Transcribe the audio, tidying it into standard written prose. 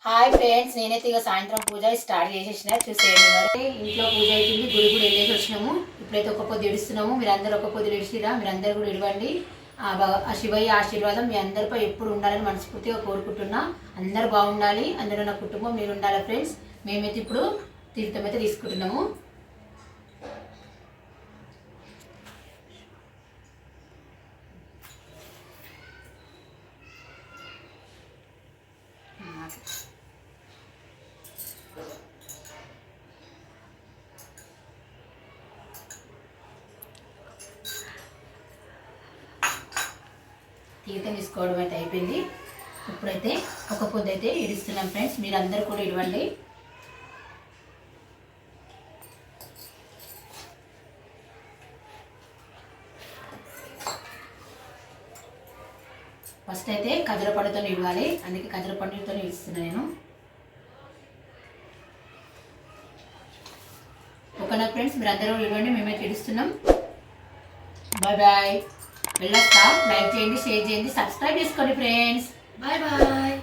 Hi friends, నేనైతే ఇక సాయంత్రం పూజ స్టార్ట్ చేసేసిన చూసేయండి. మరి ఇంట్లో పూజ అవుతుంది, గుడి కూడా వెళ్ళేసి వచ్చినాము. ఇప్పుడైతే ఒక పొద్దు ఇడుస్తున్నాము. మీరందరూ ఒక పొద్దు ఇడిచిరా, మీరందరూ కూడా ఇడవండి. ఆ శివయ్య ఆశీర్వాదం మీ అందరిపై ఎప్పుడు ఉండాలని మనస్ఫూర్తిగా కోరుకుంటున్నా. అందరు బాగుండాలి, అందరూ నా కుటుంబం నేను ఉండాలి. ఫ్రెండ్స్, మేమైతే ఇప్పుడు తీర్థం అయితే తీసుకుంటున్నాము. తీర్థం తీసుకోవడం అయితే అయిపోయింది. ఇప్పుడైతే ఒక పొద్దు అయితే ఇడుస్తున్నాం. ఫ్రెండ్స్, మీరందరూ కూడా ఇడవండి. ఫస్ట్ అయితే ఖజుర పండుతో ఇవ్వాలి, అందుకే ఖజుర పండుతో ఇస్తున్నాను నేను. ఓకేనా ఫ్రెండ్స్, మీరందరూ ఇవ్వండి, మేమైతే ఇడుస్తున్నాం. Bye bye. వెళ్ళొస్తా. లైక్ చేయండి, షేర్ చేయండి, సబ్స్క్రైబ్ చేసుకోండి ఫ్రెండ్స్. Bye bye.